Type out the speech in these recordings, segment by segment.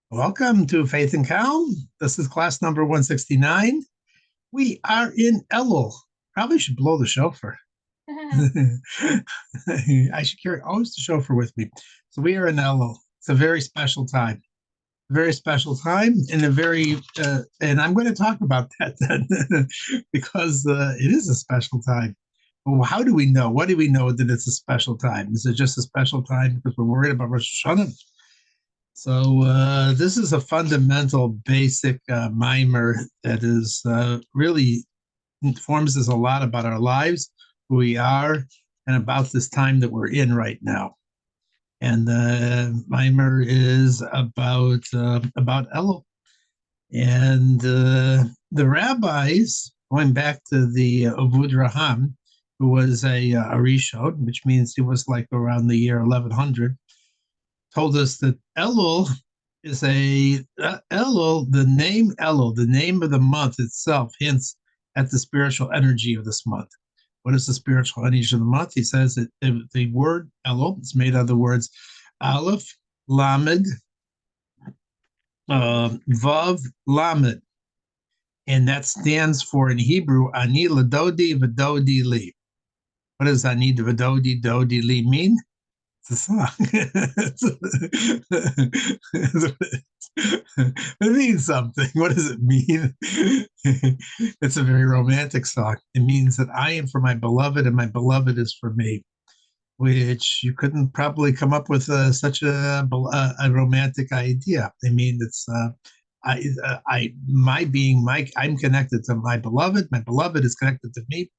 Welcome to Faith and Calm. This is class number 169. We are in Elul. Probably should blow the shofar. I should carry always the shofar with me. So we are in Elul. It's a very special time. Very special time and and I'm going to talk about that then because it is a special time. Well, how do we know? What do we know that it's a special time? Is it just a special time because we're worried about Rosh Hashanah? So this is a fundamental, basic mimer that is really informs us a lot about our lives, who we are, and about this time that we're in right now. And the mimer is about Elul, and the rabbis, going back to the Avud Raham, who was a Rishon, which means he was like around the year 1100, told us that Elul is Elul, the name of the month itself hints at the spiritual energy of this month. What is the spiritual energy of the month? He says that the word Elul is made of the words Aleph, Lamed, Vav, Lamed, and that stands for in Hebrew Ani Ladodi Vadodi Li. What does Ani Vadodi Dodi Li mean? It's a song. It means something. What does it mean? It's a very romantic song. It means that I am for my beloved and my beloved is for me, which you couldn't probably come up with such a romantic idea. I mean, it's my being, I'm connected to my beloved is connected to me.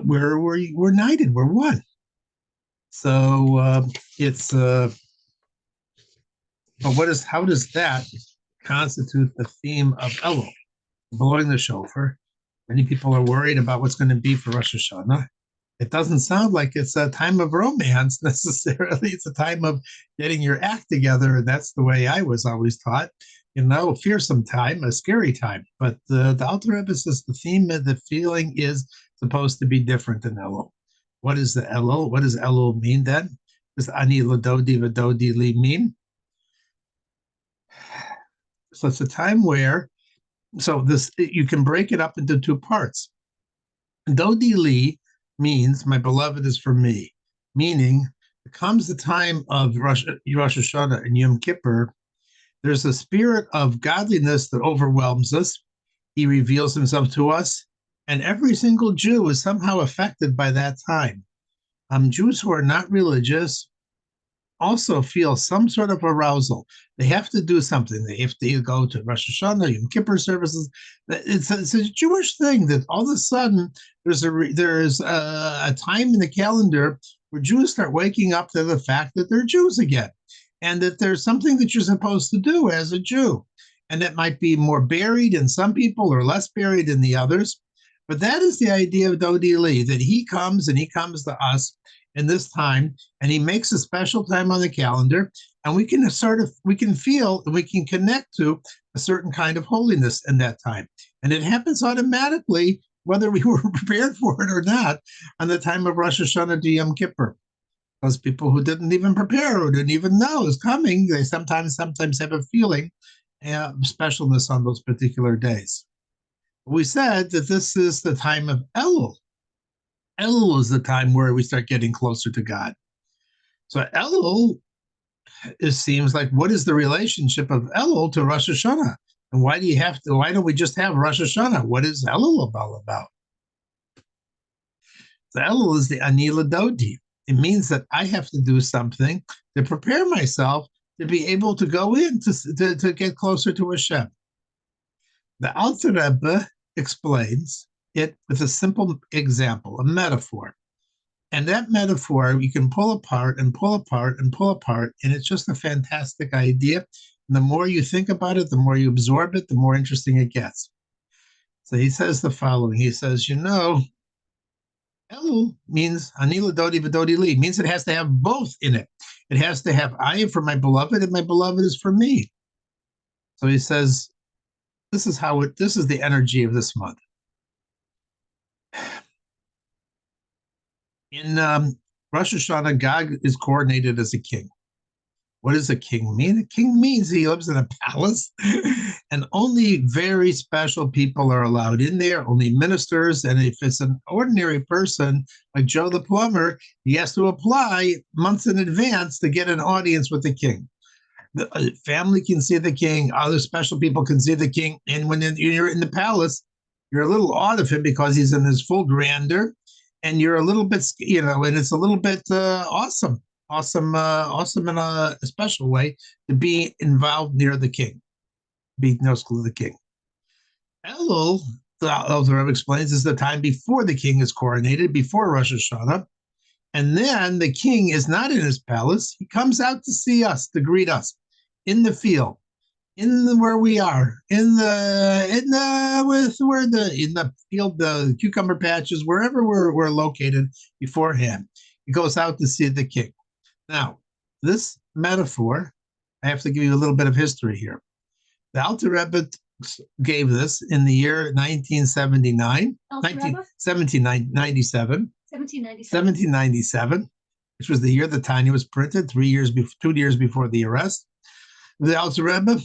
We're united. We're one. So it's but how does that constitute the theme of Elul? Blowing the shofar. Many people are worried about what's going to be for Rosh Hashanah. It doesn't sound like it's a time of romance necessarily. It's a time of getting your act together, and that's the way I was always taught. A fearsome time, a scary time. But the Alter Rebbe says the theme of the feeling is supposed to be different than Elul. What is the Elul? What does Elul mean then? Does Ani Ladodi Vadodi Li mean? So it's a time where, you can break it up into two parts. Dodi Li means my beloved is for me, meaning it comes the time of Rosh Hashanah and Yom Kippur. There's a spirit of godliness that overwhelms us. He reveals himself to us, and every single Jew is somehow affected by that time. Jews who are not religious also feel some sort of arousal. They have to do something. They have to go to Rosh Hashanah, Yom Kippur services. It's a Jewish thing that all of a sudden there's a time in the calendar where Jews start waking up to the fact that they're Jews again, and that there's something that you're supposed to do as a Jew, and that might be more buried in some people or less buried in the others. But that is the idea of Dodi Li, that he comes to us in this time, and he makes a special time on the calendar, and we can feel and we can connect to a certain kind of holiness in that time, and it happens automatically whether we were prepared for it or not on the time of Rosh Hashanah to Yom Kippur. Those people who didn't even prepare or didn't even know is coming, they sometimes have a feeling of specialness on those particular days. We said that this is the time of Elul. Elul is the time where we start getting closer to God. So Elul, it seems like, what is the relationship of Elul to Rosh Hashanah? And why don't we just have Rosh Hashanah? What is Elul all about? The Elul is the Ani Ladodi. It means that I have to do something to prepare myself to be able to go in to get closer to Hashem. The Alter Rebbe explains it with a simple example, a metaphor. And that metaphor you can pull apart and pull apart and pull apart, and it's just a fantastic idea. And the more you think about it, the more you absorb it, the more interesting it gets. So he says the following. He says, Elul means Anila Dodi Vadodi Li, means it has to have both in it. It has to have I am for my beloved, and my beloved is for me. So he says, this is the energy of this month. In Rosh Hashanah, God is coordinated as a king. What does a king mean? A king means he lives in a palace and only very special people are allowed in there, only ministers. And if it's an ordinary person like Joe the plumber, he has to apply months in advance to get an audience with the king. The family can see the king, other special people can see the king. And when you're in the palace, you're a little awed of him because he's in his full grandeur. And you're a little bit, and it's a little bit awesome in a special way to be involved near the king, be near to the king. Elul, the Rebbe explains, is the time before the king is coronated, before Rosh Hashanah. And then the king is not in his palace. He comes out to see us, to greet us in the field, where we are, in the field, the cucumber patches, wherever we're located beforehand. He goes out to see the king. Now, this metaphor, I have to give you a little bit of history here. The Alter Rebbe gave this in the year 1797, 1797, which was the year the Tanya was printed, 2 years before the arrest of the Alter Rebbe.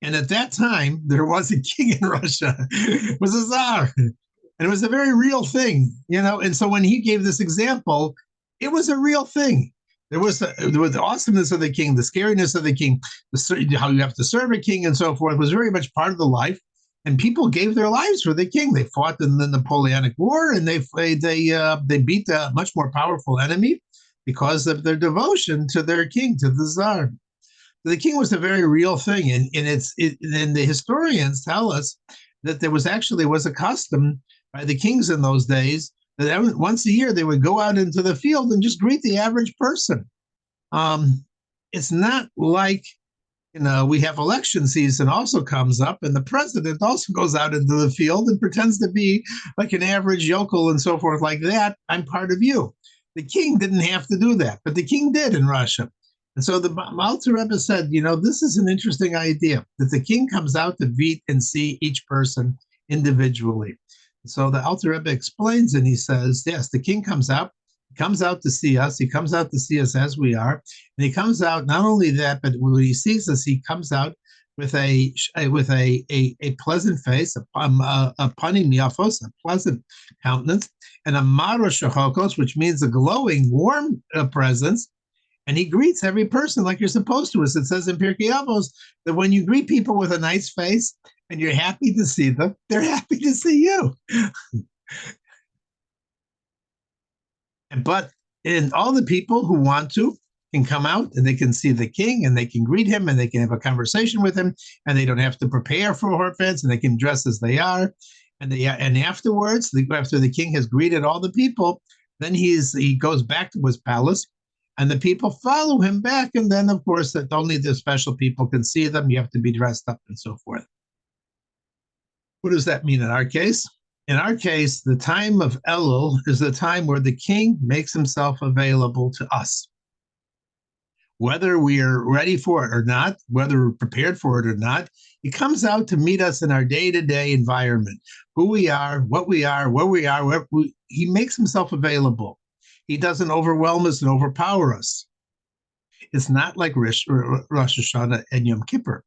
And at that time, there was a king in Russia. It was a czar. And it was a very real thing, And so when he gave this example, it was a real thing. There was the awesomeness of the king, the scariness of the king, how you have to serve a king and so forth was very much part of the life. And people gave their lives for the king. They fought in the Napoleonic War, and they beat a much more powerful enemy because of their devotion to their king, to the Tsar. The king was a very real thing, and the historians tell us that there was a custom by the kings in those days that once a year they would go out into the field and just greet the average person. It's not like, we have election season also comes up, and the president also goes out into the field and pretends to be like an average yokel and so forth like that. I'm part of you. The king didn't have to do that, but the king did in Russia. And so the Alter Rebbe said, this is an interesting idea, that the king comes out to meet and see each person individually. So the Alter Rebbe explains, and he says, yes, the king comes out to see us. He comes out to see us as we are. And he comes out, not only that, but when he sees us, he comes out with a pleasant face, a panim yafos, a pleasant countenance, and a maro shachokos, which means a glowing, warm presence. And he greets every person like you're supposed to. As it says in Pirkei Avos, that when you greet people with a nice face and you're happy to see them, they're happy to see you. But all the people who want to can come out and they can see the king and they can greet him and they can have a conversation with him, and they don't have to prepare for Horfetz, and they can dress as they are. And afterwards, after the king has greeted all the people, then he goes back to his palace. And the people follow him back. And then, of course, that only the special people can see them. You have to be dressed up and so forth. What does that mean in our case? In our case, the time of Elul is the time where the king makes himself available to us. Whether we are ready for it or not, whether we're prepared for it or not, he comes out to meet us in our day-to-day environment, who we are, what we are, where we are. He makes himself available. He doesn't overwhelm us and overpower us. It's not like Rosh Hashanah and Yom Kippur,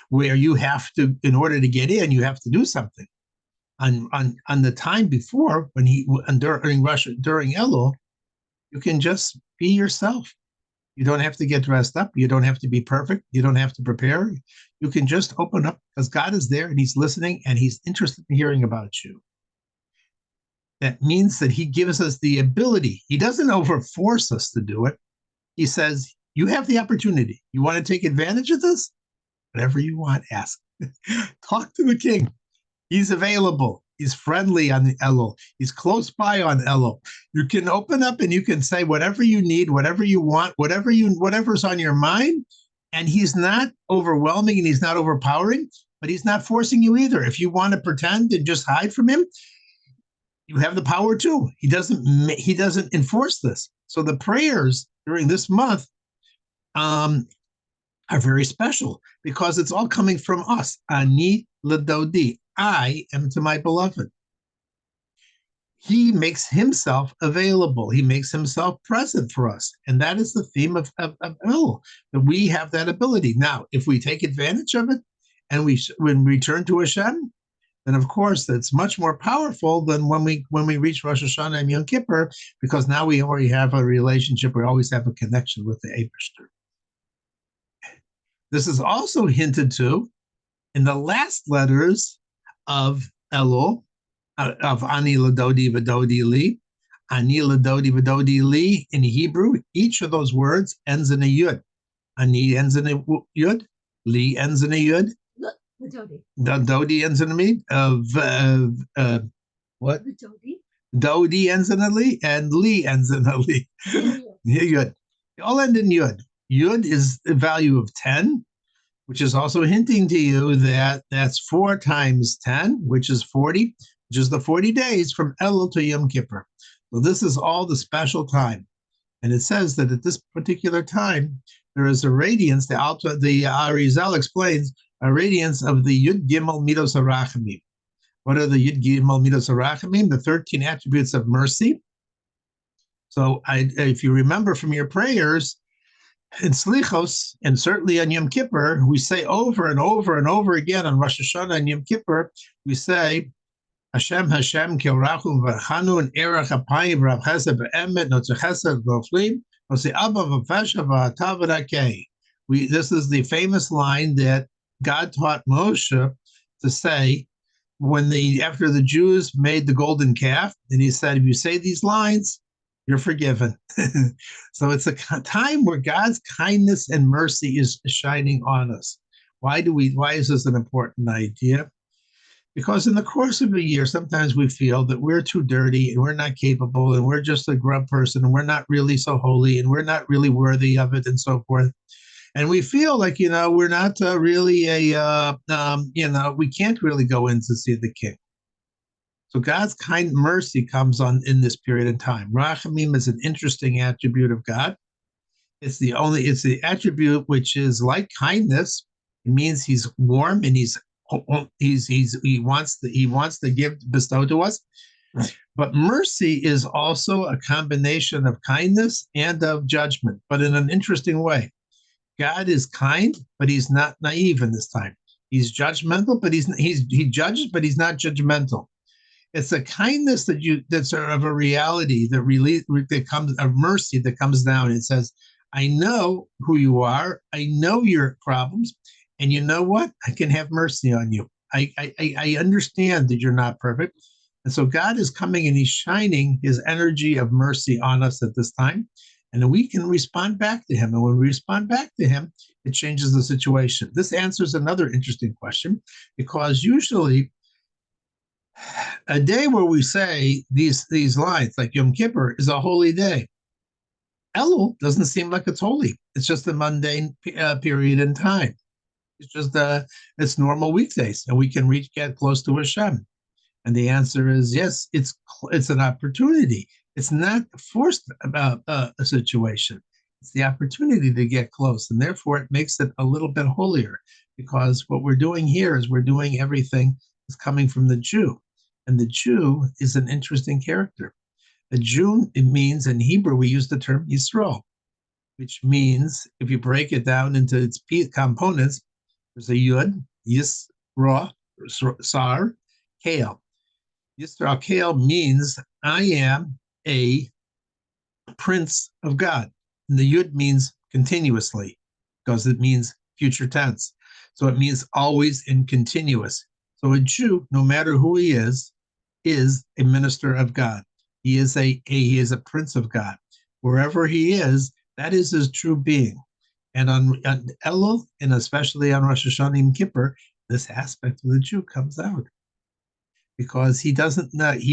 where you have to, in order to get in, you have to do something. On the time before, during Elul, you can just be yourself. You don't have to get dressed up. You don't have to be perfect. You don't have to prepare. You can just open up because God is there and he's listening and he's interested in hearing about you. That means that he gives us the ability. He doesn't overforce us to do it. He says, you have the opportunity. You want to take advantage of this? Whatever you want, ask. Talk to the king. He's available. He's friendly on the Elul. He's close by on Elul. You can open up and you can say whatever you need, whatever you want, whatever's on your mind. And he's not overwhelming and he's not overpowering, but he's not forcing you either. If you want to pretend and just hide from him, you have the power too. He doesn't enforce this. So the prayers during this month are very special because it's all coming from us. Ani l'dodi. I am to my beloved. he makes himself available. He makes himself present for us. And that is the theme of Elul, that we have that ability. Now, if we take advantage of it and when we turn to Hashem, then of course that's much more powerful than when we reach Rosh Hashanah and Yom Kippur, because now we already have a relationship. We always have a connection with the Eibishter. This is also hinted to in the last letters of Elul, of Ani Ladodi Vadodi Li. Ani Ladodi Vadodi Li in Hebrew, each of those words ends in a yud. Ani ends in a yud, Li ends in a yud, Dodi ends in a me. What? Dodi ends in a Li, and Li ends in a Li. Yud. They all end in yud. Yud is the value of 10, which is also hinting to you that that's 4 times 10, which is 40, which is the 40 days from Elul to Yom Kippur. So this is all the special time. And it says that at this particular time, there is a radiance, the Arizal explains, a radiance of the Yud Gimel Midos HaRachamim. What are the Yud Gimel Midos HaRachamim? The 13 attributes of mercy. So if you remember from your prayers, in Slichos, and certainly on Yom Kippur, we say over and over and over again on Rosh Hashanah and Yom Kippur, we say, Hashem, Hashem, Kilrachum, Varchanu, and Erech Apayim, Rav Chesed, Be'emet, Notzeh Chesed, Goflim, Notzeh Abba, V'Fesha, V'Atav, V'Rakei. This is the famous line that God taught Moshe to say after the Jews made the golden calf, and he said, if you say these lines, you're forgiven. So it's a time where God's kindness and mercy is shining on us. Why is this an important idea? Because in the course of a year, sometimes we feel that we're too dirty and we're not capable and we're just a grub person and we're not really so holy and we're not really worthy of it and so forth. And we feel like, we're not really we can't really go in to see the king. So God's kind mercy comes on in this period of time. Rachamim is an interesting attribute of God. It's the attribute which is like kindness. It means he's warm and he wants to bestow to us. But mercy is also a combination of kindness and of judgment, but in an interesting way. God is kind, but he's not naive in this time. He's judgmental, but he judges, but he's not judgmental. It's a kindness that's of a reality that comes of mercy that comes down. It says, I know who you are. I know your problems. And you know what? I can have mercy on you. I understand that you're not perfect. And so God is coming and he's shining his energy of mercy on us at this time. And we can respond back to him. And when we respond back to him, it changes the situation. This answers another interesting question, because usually a day where we say these lines, like Yom Kippur, is a holy day. Elul doesn't seem like it's holy. It's just a mundane period in time. It's just it's normal weekdays, and we can get close to Hashem. And the answer is yes. It's an opportunity. It's not forced about a situation. It's the opportunity to get close, and therefore it makes it a little bit holier, because what we're doing here is we're doing everything that's coming from the Jew. And the Jew is an interesting character. A Jew, it means, in Hebrew, we use the term Yisrael, which means, if you break it down into its components, there's a Yud, Yisra, Sar, Kale. Yisra, Kale means, I am a prince of God. And the Yud means continuously, because it means future tense. So it means always and continuous. So a Jew, no matter who he is a minister of God. He is a prince of God. Wherever he is, that is his true being. And on Elul, and especially on Rosh Hashanah Yom Kippur, this aspect of the Jew comes out, because he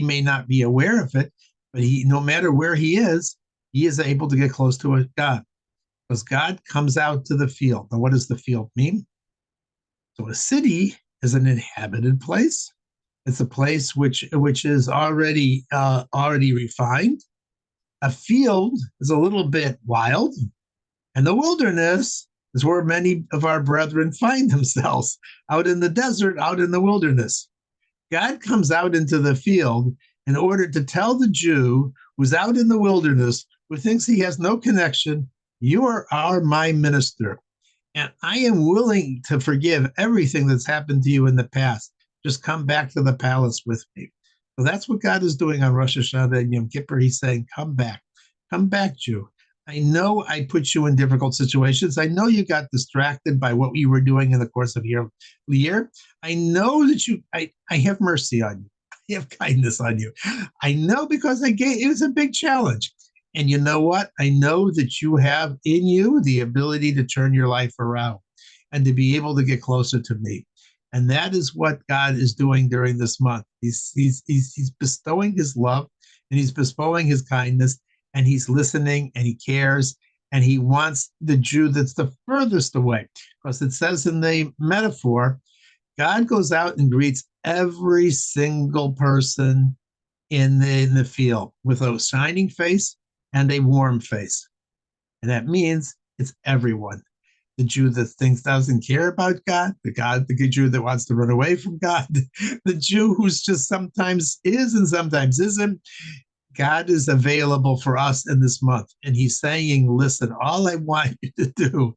may not be aware of it, but no matter where he is able to get close to God, because God comes out to the field. Now, what does the field mean? So a city is an inhabited place. It's a place which is already refined. A field is a little bit wild, and the wilderness is where many of our brethren find themselves, out in the desert, out in the wilderness. God comes out into the field, in order to tell the Jew who's out in the wilderness, who thinks he has no connection, you are my minister. And I am willing to forgive everything that's happened to you in the past. Just come back to the palace with me. So that's what God is doing on Rosh Hashanah and Yom Kippur. He's saying, come back. Come back, Jew. I know I put you in difficult situations. I know you got distracted by what you were doing in the course of your year. I know that I have mercy on you. I have kindness on you. I know because it was a big challenge. And you know what? I know that you have in you the ability to turn your life around and to be able to get closer to me. And that is what God is doing during this month. He's bestowing his love and he's bestowing his kindness and he's listening and he cares and he wants the Jew that's the furthest away. Because it says in the metaphor, God goes out and greets every single person in the field with a shining face and a warm face. And that means it's everyone. The Jew that thinks doesn't care about God, the Jew that wants to run away from God, the Jew who's just sometimes is and sometimes isn't. God is available for us in this month. And he's saying, listen, all I want you to do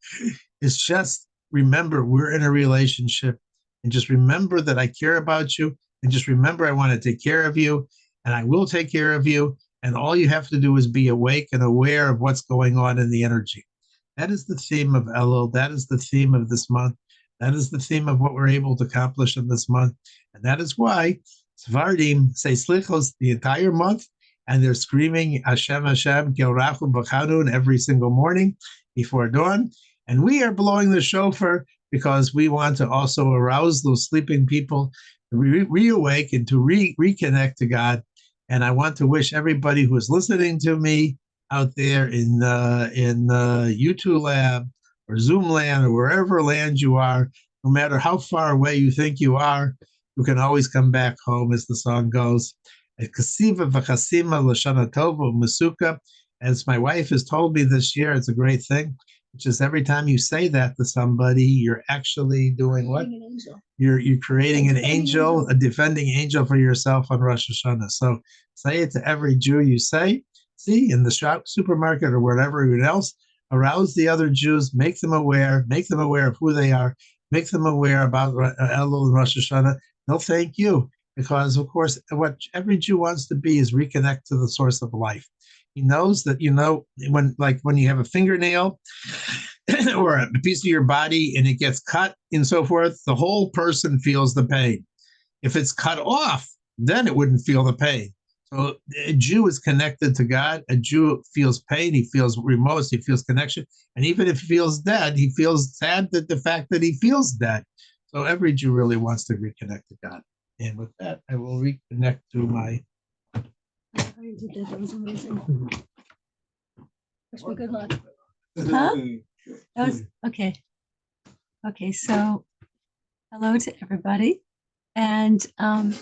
is just remember we're in a relationship and just remember that I care about you and just remember I want to take care of you and I will take care of you. And all you have to do is be awake and aware of what's going on in the energy. That is the theme of Elul. That is the theme of this month. That is the theme of what we're able to accomplish in this month. And that is why Sephardim say Slichos the entire month, and they're screaming Hashem, Hashem, Gil Rachum B'Chanun every single morning before dawn. And we are blowing the shofar because we want to also arouse those sleeping people to reawake and to reconnect to God. And I want to wish everybody who is listening to me out there in YouTube Lab or Zoom land or wherever land you are, no matter how far away you think you are, you can always come back home, as the song goes. As my wife has told me this year, it's a great thing. Which is every time you say that to somebody, you're actually doing what? You're creating an angel, a defending angel for yourself on Rosh Hashanah. So say it to every Jew you see in the shop, supermarket, or wherever else. Arouse the other Jews, make them aware of who they are, make them aware about Elul and Rosh Hashanah. They'll thank you because, of course, what every Jew wants to be is reconnect to the source of life. He knows that, when you have a fingernail or a piece of your body and it gets cut and so forth, the whole person feels the pain. If it's cut off, then it wouldn't feel the pain. So a Jew is connected to God. A Jew feels pain. He feels remorse. He feels connection. And even if he feels dead, he feels sad that the fact that he feels dead. So every Jew really wants to reconnect to God. And with that, I will reconnect to my... That was amazing. Wish me good luck. Huh? That was okay. Okay, so hello to everybody, and I'm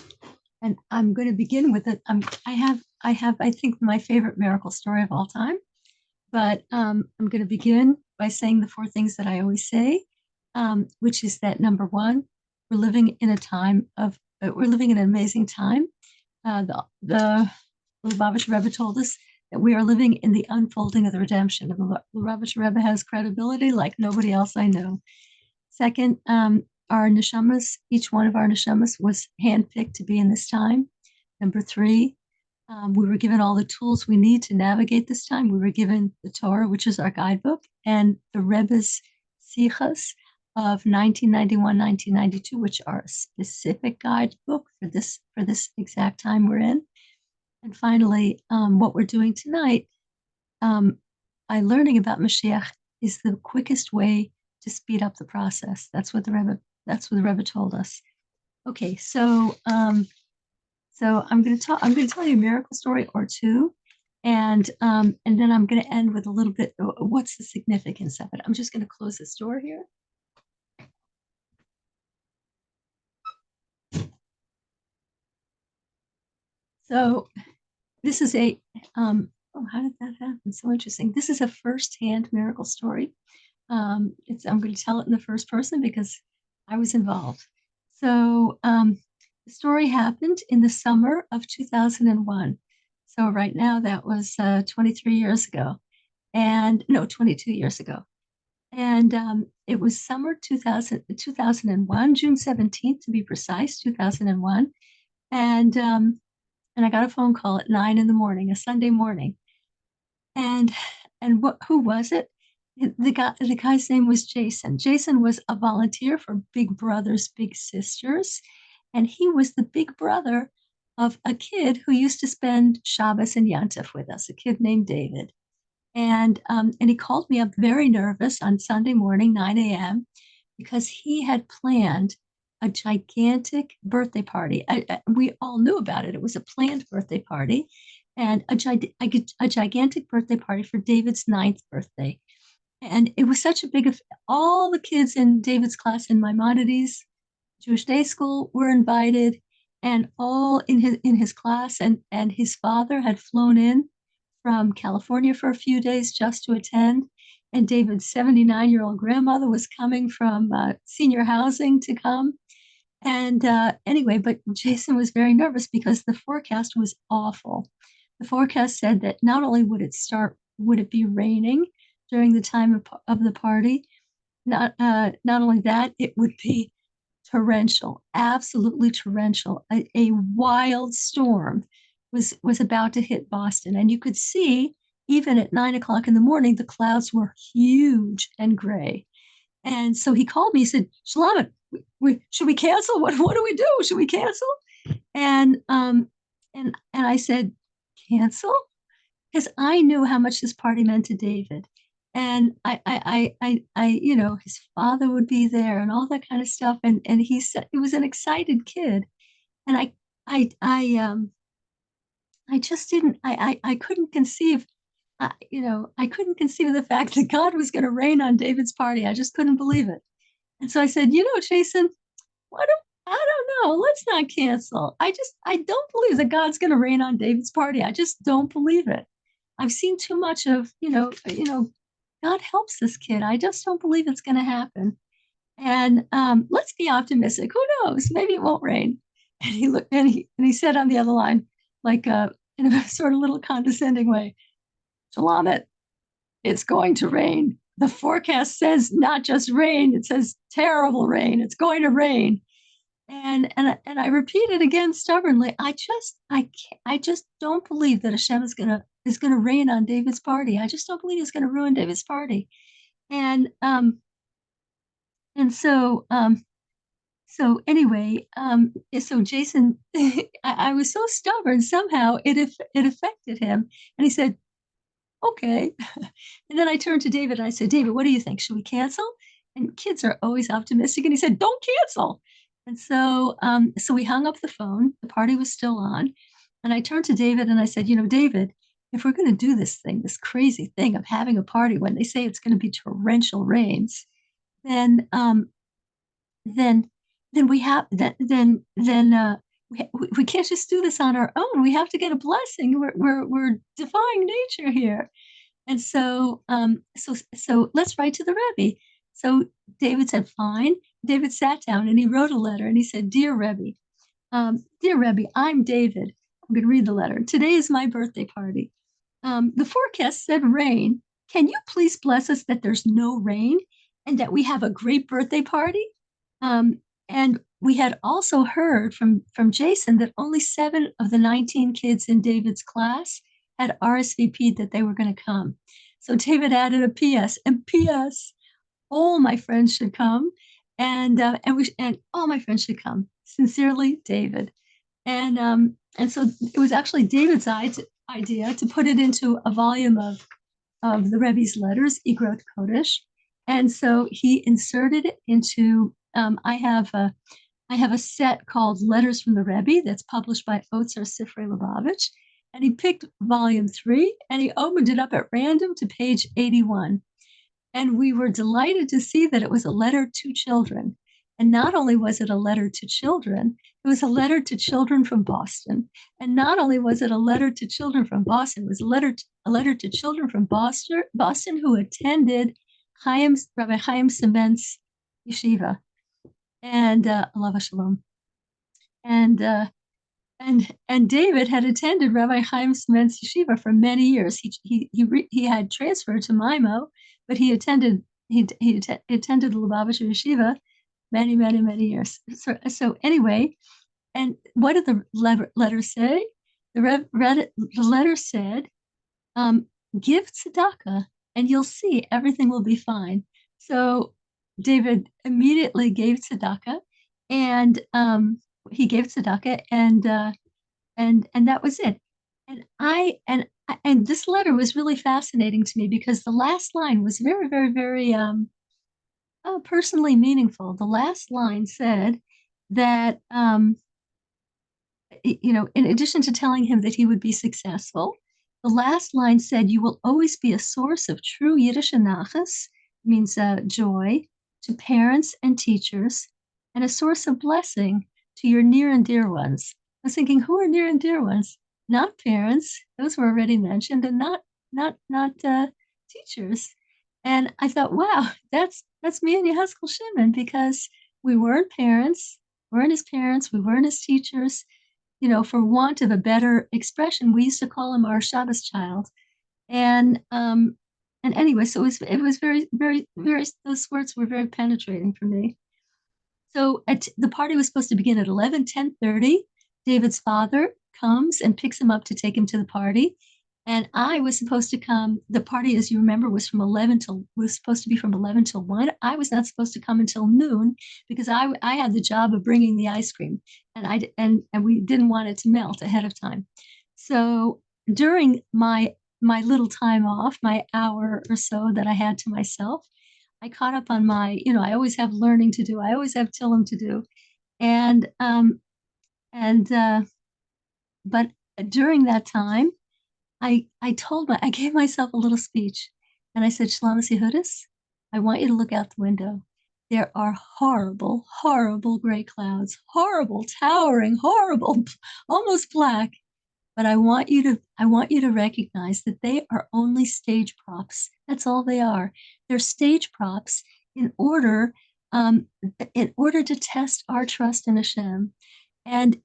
going to begin with it. I have I think my favorite miracle story of all time, but I'm going to begin by saying the four things that I always say, which is that number one, we're living in an amazing time. The Lubavitch Rebbe told us that we are living in the unfolding of the redemption. The Lubavitch Rebbe has credibility like nobody else I know. Second, our neshamas, each one of our neshamas was handpicked to be in this time. Number three, we were given all the tools we need to navigate this time. We were given the Torah, which is our guidebook, and the Rebbe's sichas of 1991, 1992, which are a specific guidebook for this exact time we're in. And finally, what we're doing tonight, learning about Mashiach is the quickest way to speed up the process. That's what the Rebbe told us. Okay, so I'm going to tell you a miracle story or two, and then I'm going to end with a little bit. What's the significance of it? I'm just going to close this door here. So this is a how did that happen? So interesting. This is a first-hand miracle story. I'm going to tell it in the first person because I was involved. So The story happened in the summer of 2001. So right now that was 23 years ago, and no, 22 years ago. And it was summer 2001, June 17th to be precise, 2001. And I got a phone call at 9 in the morning, a Sunday morning. And who was it? The guy's name was Jason. Jason was a volunteer for Big Brothers Big Sisters, and he was the big brother of a kid who used to spend Shabbos and Yantif with us, a kid named David. And he called me up very nervous on Sunday morning, 9 a.m., because he had planned a gigantic birthday party. We all knew about it. It was a planned birthday party, and a gigantic birthday party for David's ninth birthday. And it was such a big, all the kids in David's class in Maimonides Jewish day school were invited, and all in his class, and his father had flown in from California for a few days just to attend. And David's 79-year-old grandmother was coming from senior housing to come. And anyway, but Jason was very nervous because the forecast was awful. The forecast said that not only would it be raining during the time of the party, not only that, it would be torrential, absolutely torrential. A wild storm was about to hit Boston, and you could see even at 9 o'clock in the morning the clouds were huge and gray. And so he called me. He said, "Shalom, should we cancel? What do we do? Should we cancel?" And I said, "Cancel?" Because I knew how much this party meant to David. And his father would be there and all that kind of stuff. And he said he was an excited kid. And I just didn't, I couldn't conceive, I couldn't conceive of the fact that God was going to rain on David's party. I just couldn't believe it. And so I said, Jason, what do, I don't know. Let's not cancel. I don't believe that God's going to rain on David's party. I just don't believe it. I've seen too much of, God helps this kid. I just don't believe it's going to happen. And let's be optimistic. Who knows? Maybe it won't rain. And he looked and he said on the other line, like in a sort of little condescending way, Shalom, it's going to rain. The forecast says not just rain, it says terrible rain. It's going to rain. And I repeated again stubbornly. I just don't believe that Hashem is gonna rain on David's party. I just don't believe he's gonna ruin David's party. And so anyway, so Jason, I was so stubborn. Somehow it affected him, and he said, "Okay." And then I turned to David and I said, "David, what do you think? Should we cancel?" And kids are always optimistic. And he said, "Don't cancel." And so we hung up the phone. The party was still on. And I turned to David and I said, David, if we're going to do this thing, this crazy thing of having a party when they say it's going to be torrential rains, then then then we have then we can't just do this on our own. We have to get a blessing. We're defying nature here. And so let's write to the Rebbe. So David said, fine. David sat down and he wrote a letter and he said, Dear Rebbe, I'm David. I'm going to read the letter. Today is my birthday party. The forecast said rain. Can you please bless us that there's no rain and that we have a great birthday party? And we had also heard from Jason that only 7 of the 19 kids in David's class had RSVP'd that they were going to come. So David added a PS, and PS, all my friends should come, and all my friends should come. Sincerely, David. And so it was actually David's idea to put it into a volume of the Rebbe's letters, Igrot Kodesh, and so he inserted it into. I have a set called Letters from the Rebbe that's published by Otzar Sifrei Lubavitch, and he picked volume 3 and he opened it up at random to page 81. And we were delighted to see that it was a letter to children. And not only was it a letter to children, it was a letter to children from Boston. And not only was it a letter to children from Boston, it was a letter to children from Boston who attended Rabbi Chaim Sement's yeshiva. And Alav Shalom. and and David had attended Rabbi Chaim Smen's yeshiva for many years. He had transferred to Maimo, but he attended the Lubavitcher yeshiva many years. So anyway, and what did the letter say? The letter said, "Give tzedakah, and you'll see everything will be fine." So David immediately gave tzedakah, and he gave tzedakah, and that was it. And this letter was really fascinating to me because the last line was very personally meaningful. The last line said that in addition to telling him that he would be successful, the last line said, "You will always be a source of true Yiddish nachas," means joy, to parents and teachers, and a source of blessing to your near and dear ones. I was thinking, who are near and dear ones? Not parents; those were already mentioned, and not teachers. And I thought, wow, that's me and Yehezkel Shimon, because we weren't parents, weren't his parents, we weren't his teachers. For want of a better expression, we used to call him our Shabbos child. And anyway, so it was very, those words were very penetrating for me. So the party was supposed to begin at 10:30. David's father comes and picks him up to take him to the party. And I was supposed to come. The party, as you remember, was supposed to be from 11 till 1. I was not supposed to come until noon because I had the job of bringing the ice cream, and we didn't want it to melt ahead of time. So during my little time off, my hour or so that I had to myself, I caught up on I always have learning to do. I always have Tillim to do. And and but during that time, I gave myself a little speech, and I said, Shlomis Yehudis, I want you to look out the window. There are horrible gray clouds, horrible, towering, horrible, almost black. But I want you to recognize that they are only stage props. That's all they are. They're stage props in order to test our trust in Hashem. And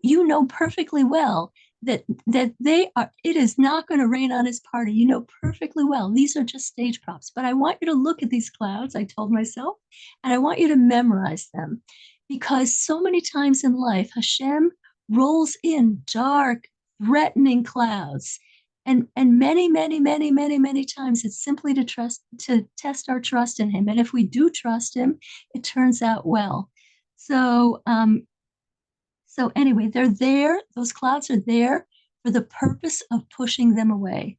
you know perfectly well that it is not going to rain on his party. You know perfectly well these are just stage props. But I want you to look at these clouds, I told myself, and I want you to memorize them, because so many times in life Hashem rolls in dark, threatening clouds. And many times it's simply to test our trust in him. And if we do trust him, it turns out well. So anyway, they're there. Those clouds are there for the purpose of pushing them away.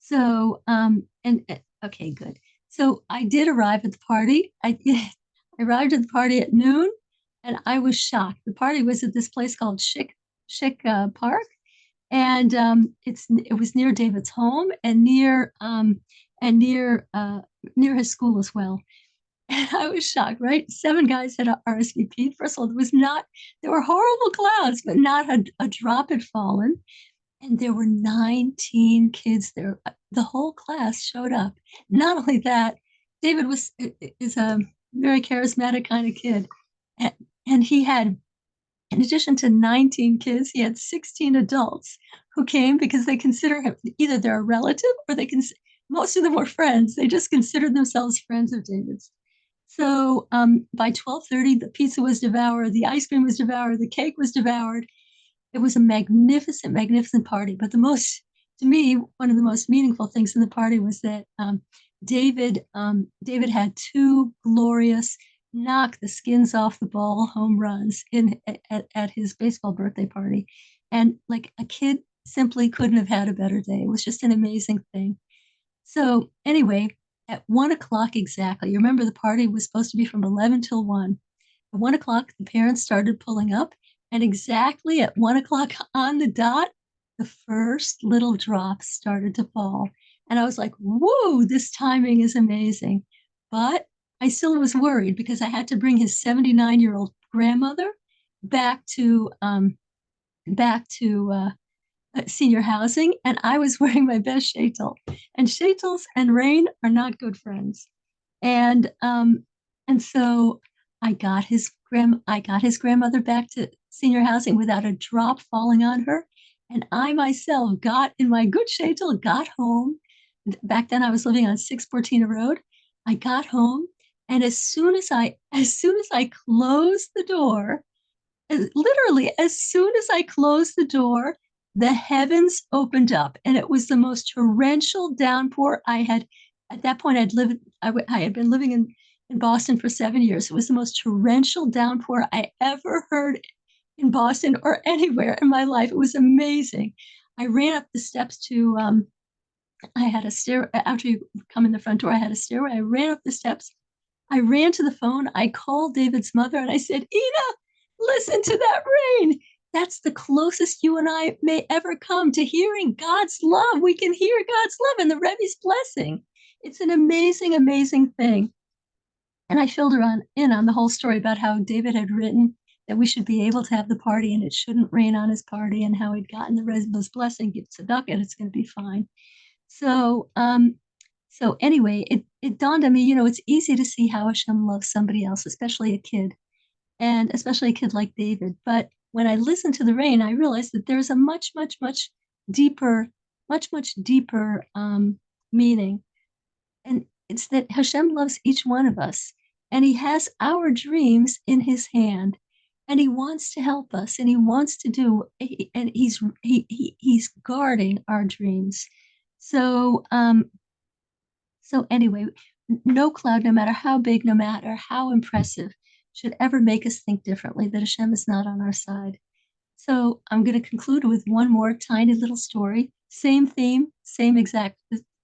So okay, good. So I did arrive at the party. I arrived at the party at noon, and I was shocked. The party was at this place called Schick Park, and it was near David's home and near his school as well. And I was shocked, right? 7 guys had RSVP'd. First of all, there were horrible clouds, but not a drop had fallen. And there were 19 kids there. The whole class showed up. Not only that, David is a very charismatic kind of kid. And he had, in addition to 19 kids, he had 16 adults who came because they consider him either they're a relative or most of them were friends. They just considered themselves friends of David's. So by 12:30, the pizza was devoured, the ice cream was devoured, the cake was devoured. It was a magnificent party. But to me, one of the most meaningful things in the party was that David had 2 glorious knock the skins off the ball home runs at his baseball birthday party. And like a kid simply couldn't have had a better day. It was just an amazing thing. So anyway, at 1:00 exactly, you remember the party was supposed to be from 11 till 1. At 1:00, the parents started pulling up, and exactly at 1:00 on the dot, the first little drops started to fall. And I was like, whoa, this timing is amazing. But I still was worried because I had to bring his 79-year-old grandmother back to senior housing, and I was wearing my best shaitel. And shaitels and rain are not good friends. And so I got his I got his grandmother back to senior housing without a drop falling on her. And I myself got in my good shaitel, got home. Back then I was living on 614 Road. I got home, and as soon as I closed the door, literally as soon as I closed the door, the heavens opened up, and it was the most torrential downpour I had. At that point, I had been living in Boston for 7 years. It was the most torrential downpour I ever heard in Boston or anywhere in my life. It was amazing. I ran up the steps to, I had a stair, after you come in the front door, I had a stairway. I ran up the steps. I ran to the phone. I called David's mother and I said, Ina, listen to that rain. That's the closest you and I may ever come to hearing God's love. We can hear God's love and the Rebbe's blessing. It's an amazing, amazing thing. And I filled her in on the whole story about how David had written that we should be able to have the party and it shouldn't rain on his party, and how he'd gotten the Rebbe's blessing, give tzedakah, and it's going to be fine. So, so anyway, it dawned on me, it's easy to see how Hashem loves somebody else, especially a kid, and especially a kid like David. But when I listened to the rain, I realized that there's a much, much, much deeper, much deeper meaning. And it's that Hashem loves each one of us, and he has our dreams in his hand, and he wants to help us, and he wants to do, and he's guarding our dreams. So, so anyway, no cloud, no matter how big, no matter how impressive, should ever make us think differently, that Hashem is not on our side. So I'm going to conclude with one more tiny little story. Same theme, same exact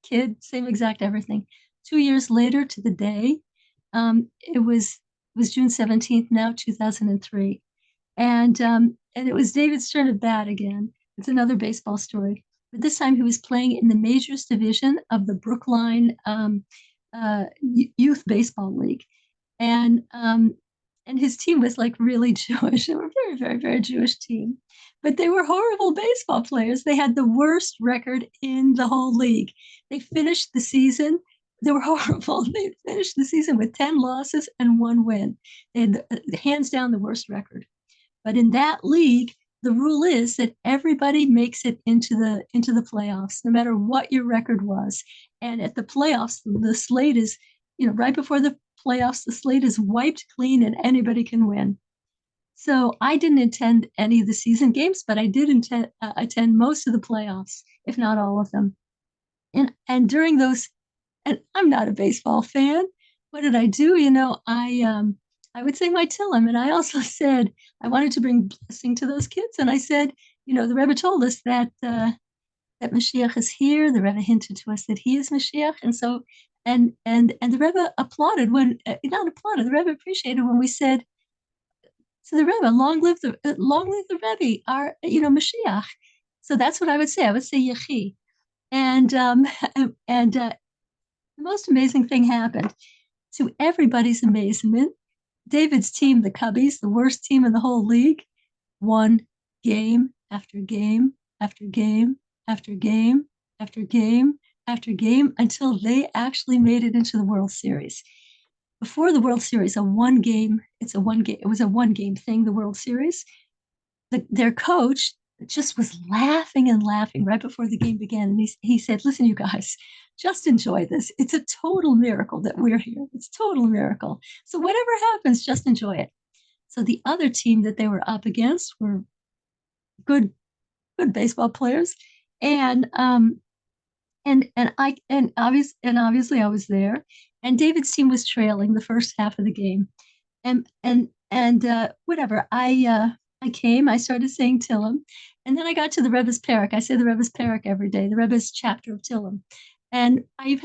kid, same exact everything. 2 years later to the day, it was June 17th, now 2003. And it was David's turn at bat again. It's another baseball story. But this time he was playing in the majors division of the Brookline Youth Baseball League. And his team was like really Jewish. They were a very, very, very Jewish team. But they were horrible baseball players. They had the worst record in the whole league. They finished the season. They were horrible. They finished the season with 10 losses and 1 win. They had hands down the worst record. But in that league, the rule is that everybody makes it into the playoffs, no matter what your record was. And at the playoffs, the slate is, right before the playoffs, the slate is wiped clean and anybody can win. So I didn't attend any of the season games, but I did attend most of the playoffs, if not all of them. And during those, and I'm not a baseball fan. What did I do? I would say my Tillim, and I also said I wanted to bring blessing to those kids. And I said, the Rebbe told us that that Mashiach is here. The Rebbe hinted to us that he is Mashiach, and so and the Rebbe applauded when not applauded. The Rebbe appreciated when we said to the Rebbe, "Long live the Rebbe, our Mashiach." So that's what I would say. I would say Yechi, and the most amazing thing happened. To everybody's amazement, David's team, the Cubbies, the worst team in the whole league, won game after game after game after game after game after game until they actually made it into the World Series. Before the World Series, it was a one game thing, the World Series. Their coach just was laughing and laughing right before the game began. And he said, listen, you guys, just enjoy this. It's a total miracle that we're here. It's a total miracle. So whatever happens, just enjoy it. So the other team that they were up against were good baseball players. And obviously I was there. And David's team was trailing the first half of the game. And whatever. I came, I started saying Tillim, and then I got to the Rebbe's Parak. I say the Rebbe's Parak every day, the Rebbe's chapter of Tillim. And I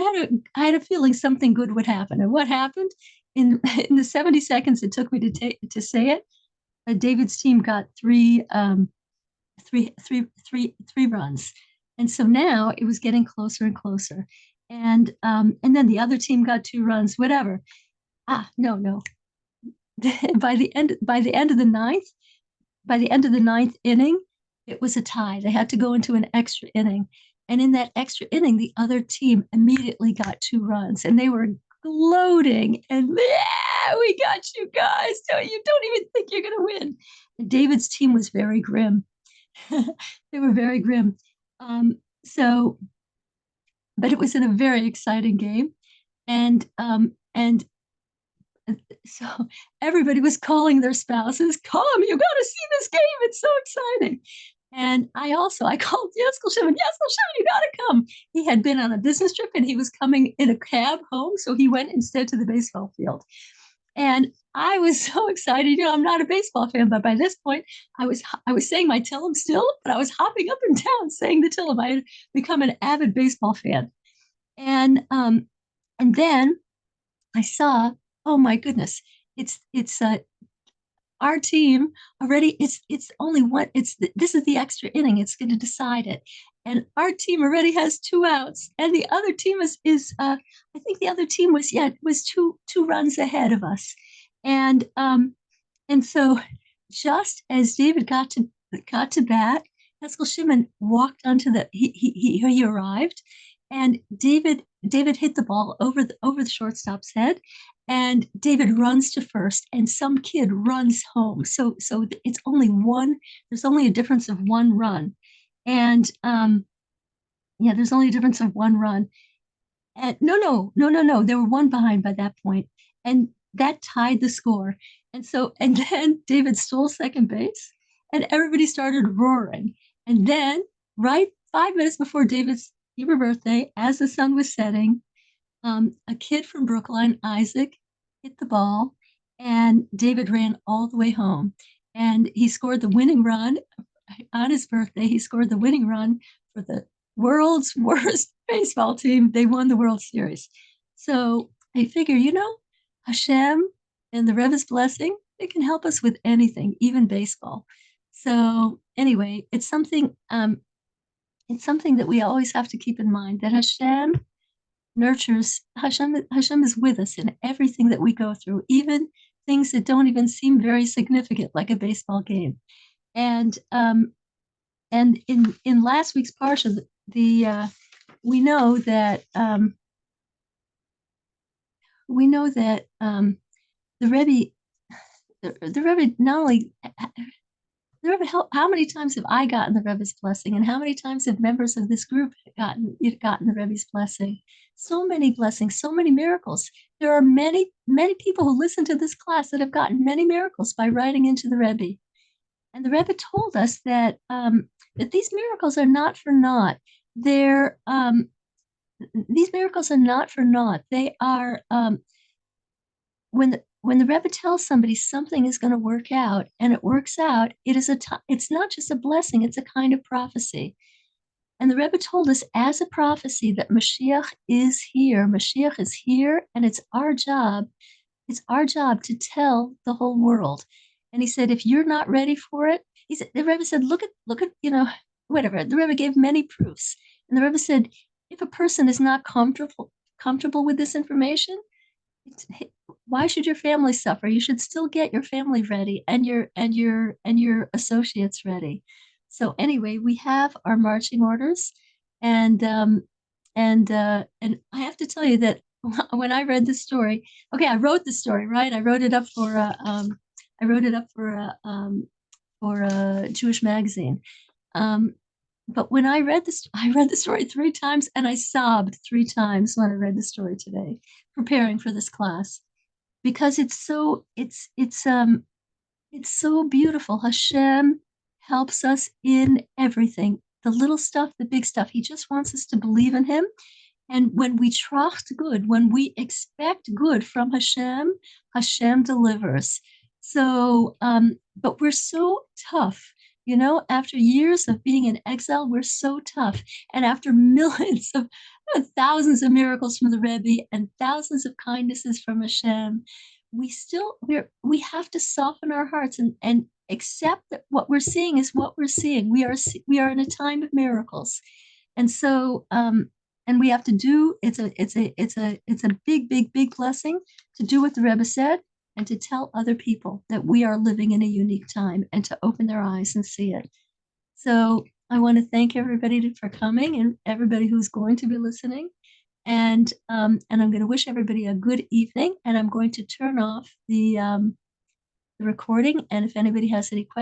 had a feeling something good would happen. And what happened? In the 70 seconds it took me to say it, David's team got three runs. And so now it was getting closer and closer. And then the other team got 2 runs, whatever. No. By the end of the ninth inning, it was a tie. They had to go into an extra inning. And in that extra inning, the other team immediately got 2 runs. And they were gloating and we got you guys. You don't even think you're going to win. And David's team was very grim. They were very grim. So, but it was in a very exciting game. And so everybody was calling their spouses, come, you got to see this game. It's so exciting. And I called Yaskol Shimon, you got to come. He had been on a business trip and he was coming in a cab home. So he went instead to the baseball field. And I was so excited. I'm not a baseball fan, but by this point, I was saying my Tillim still, but I was hopping up and down saying the Tillim. I had become an avid baseball fan. And then I saw, oh my goodness, it's our team already. It's only one. This is the extra inning. It's going to decide it. And our team already has 2 outs, and the other team is I think the other team was two runs ahead of us, and so just as David got to bat, Haskell Shimon walked onto he arrived, and David hit the ball over the shortstop's head, and David runs to first, and some kid runs home. So it's only one. There's only a difference of 1 run, and there's only a difference of 1 run. And no, they were 1 behind by that point, and that tied the score. And then David stole second base, and everybody started roaring. And then, right 5 minutes before David's Hebrew birthday, as the sun was setting, a kid from Brookline, Isaac, hit the ball, and David ran all the way home. And he scored the winning run on his birthday. He scored the winning run for the world's worst baseball team. They won the World Series. So I figure, Hashem and the Rebbe's blessing, it can help us with anything, even baseball. So anyway, it's something that we always have to keep in mind, that Hashem nurtures. Hashem is with us in everything that we go through, even things that don't even seem very significant, like a baseball game. And in last week's parsha, we know that the Rebbe not only the Rebbe, how many times have I gotten the Rebbe's blessing, and how many times have members of this group gotten the Rebbe's blessing? So many blessings, so many miracles. There are many people who listen to this class that have gotten many miracles by writing into the Rebbe. And the Rebbe told us that these miracles are not for naught. These miracles are not for naught. They are when the Rebbe tells somebody something is going to work out, and it works out, it's not just a blessing, it's a kind of prophecy. And the Rebbe told us as a prophecy that Mashiach is here. Mashiach is here, and it's our job to tell the whole world. And he said, if you're not ready for it, the Rebbe said, look at, whatever. The Rebbe gave many proofs. And the Rebbe said, if a person is not comfortable with this information, why should your family suffer? You should still get your family ready and your associates ready. So anyway, we have our marching orders, and I have to tell you that when I read this story, okay, I wrote the story, right? I wrote it up for a Jewish magazine. But when I read the story 3 times, and I sobbed 3 times when I read the story today, preparing for this class, because it's so beautiful. Hashem helps us in everything, the little stuff, the big stuff. He just wants us to believe in him. And when we tracht good, when we expect good from Hashem, Hashem delivers. So, but we're so tough. After years of being in exile, we're so tough. And after millions of thousands of miracles from the Rebbe and thousands of kindnesses from Hashem, we have to soften our hearts and accept that what we're seeing is what we're seeing. We are in a time of miracles, and so and we have to do. It's a big blessing to do what the Rebbe said, and to tell other people that we are living in a unique time, and to open their eyes and see it. So I want to thank everybody for coming, and everybody who's going to be listening. And I'm going to wish everybody a good evening, and I'm going to turn off the recording. And if anybody has any questions,